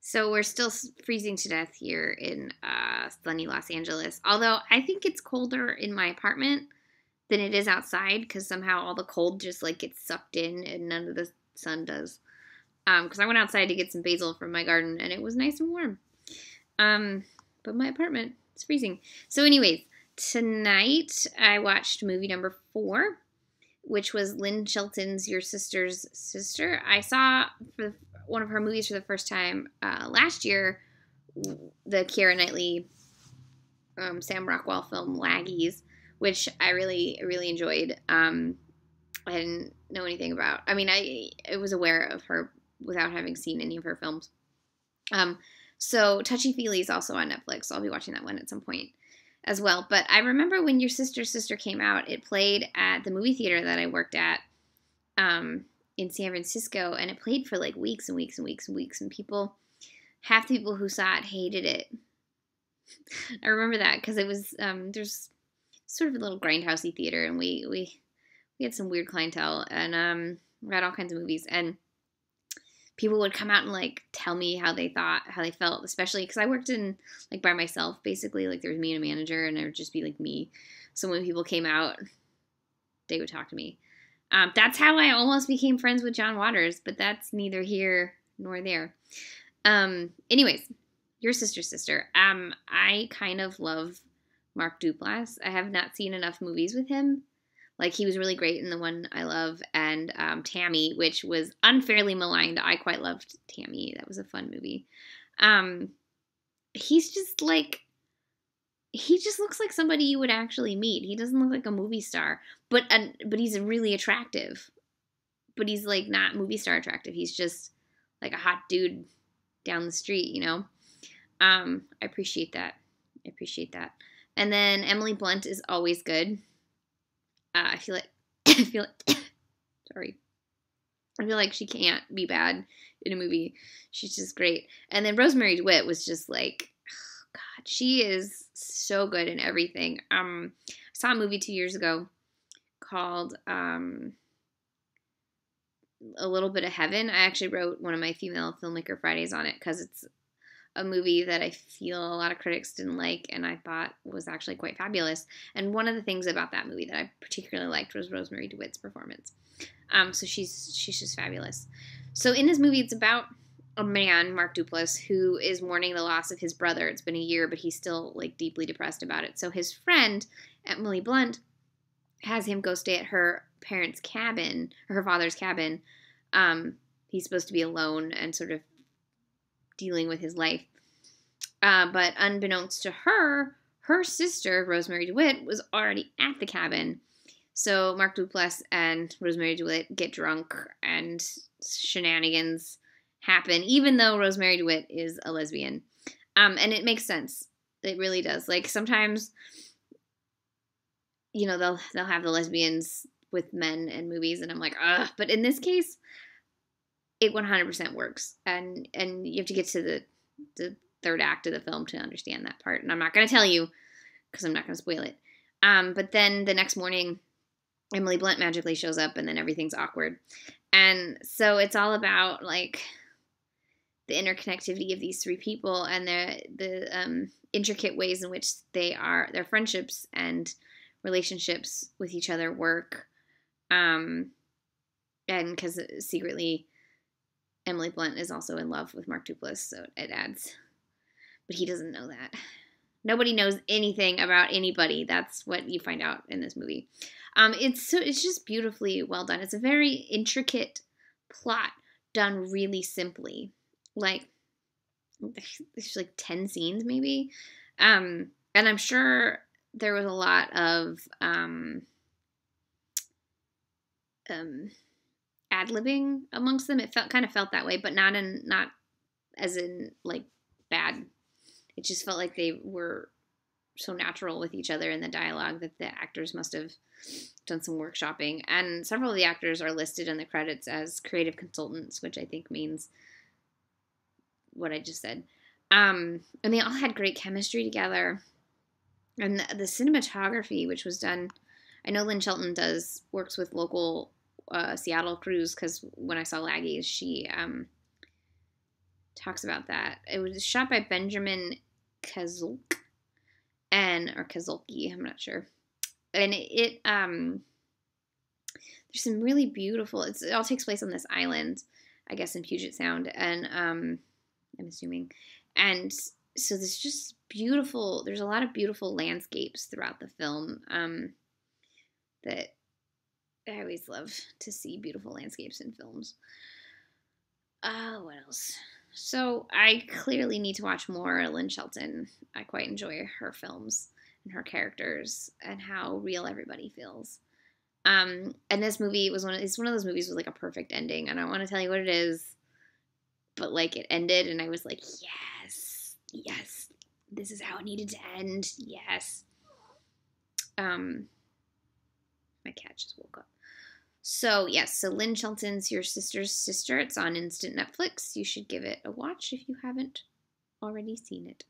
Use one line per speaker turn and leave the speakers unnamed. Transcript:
So we're still freezing to death here in sunny Los Angeles. Although I think it's colder in my apartment than it is outside because somehow all the cold just like gets sucked in and none of the sun does. Because I went outside to get some basil from my garden and it was nice and warm. But my apartment is freezing. So anyways, tonight I watched movie number 4, which was Lynn Shelton's Your Sister's Sister. I saw one of her movies for the first time last year, the Keira Knightley, Sam Rockwell film Laggies, which I really, really enjoyed. I didn't know anything about. I mean, I was aware of her without having seen any of her films. So Touchy Feely is also on Netflix, so I'll be watching that one at some point as well. But I remember when Your Sister's Sister came out, it played at the movie theater that I worked at in San Francisco, and it played for like weeks and weeks and weeks and weeks, and half the people who saw it hated it. I remember that because it was, there's sort of a little grindhousey theater, and we had some weird clientele, and we had all kinds of movies, and people would come out and like tell me how they felt, especially because I worked in like by myself basically. Like there was me and a manager, and it would just be like me. So when people came out, they would talk to me. That's how I almost became friends with John Waters, but that's neither here nor there. Anyways, Your Sister's Sister. I kind of love Mark Duplass. I have not seen enough movies with him. Like, he was really great in the one I love, and Tammy, which was unfairly maligned. I quite loved Tammy. That was a fun movie. He's just like, he just looks like somebody you would actually meet. He doesn't look like a movie star, but he's really attractive. But he's like not movie star attractive. He's just like a hot dude down the street, you know? I appreciate that. And then Emily Blunt is always good. I feel like she can't be bad in a movie. She's just great. And then Rosemarie DeWitt was just like, oh God, she is so good in everything. I saw a movie 2 years ago called A Little Bit of Heaven. I actually wrote one of my Female Filmmaker Fridays on it because it's a movie that I feel a lot of critics didn't like, and I thought was actually quite fabulous. And one of the things about that movie that I particularly liked was Rosemarie DeWitt's performance. So she's just fabulous. So in this movie, it's about a man, Mark Duplass, who is mourning the loss of his brother. It's been a year, but he's still like deeply depressed about it. So his friend, Emily Blunt, has him go stay at her parents' cabin, or her father's cabin. He's supposed to be alone and sort of dealing with his life. But unbeknownst to her, her sister, Rosemarie DeWitt, was already at the cabin. So Mark Duplass and Rosemarie DeWitt get drunk and shenanigans happen, even though Rosemarie DeWitt is a lesbian. And it makes sense. It really does. Like sometimes, you know, they'll have the lesbians with men in movies, and I'm like, ugh. But in this case, it 100% works, and you have to get to the third act of the film to understand that part, and I'm not going to tell you because I'm not going to spoil it. But then the next morning, Emily Blunt magically shows up, and then everything's awkward, and so it's all about like the interconnectivity of these three people and the intricate ways in which their friendships and relationships with each other work, and because secretly Emily Blunt is also in love with Mark Duplass, so it adds. But he doesn't know that. Nobody knows anything about anybody. That's what you find out in this movie. It's just beautifully well done. It's a very intricate plot done really simply. Like, there's like 10 scenes maybe. And I'm sure there was a lot of ad-libbing amongst them. It kind of felt that way, but not as in like bad. It just felt like they were so natural with each other in the dialogue that the actors must have done some workshopping. And several of the actors are listed in the credits as creative consultants, which I think means what I just said. And they all had great chemistry together. And the cinematography, which was done, I know Lynn Shelton works with local Seattle crews, because when I saw Laggies, she talks about that. It was shot by Benjamin Kazulk or Kazulki, I'm not sure. And there's some really beautiful. It all takes place on this island, I guess, in Puget Sound, and I'm assuming, and so there's just beautiful. There's a lot of beautiful landscapes throughout the film. That I always love to see beautiful landscapes in films. What else? So I clearly need to watch more Lynn Shelton. I quite enjoy her films and her characters and how real everybody feels. And this movie was it's one of those movies with like a perfect ending. And I don't want to tell you what it is, but like it ended and I was like, yes, this is how it needed to end. Yes. My cat just woke up. So yes, so Lynn Shelton's Your Sister's Sister. It's on instant Netflix. You should give it a watch if you haven't already seen it.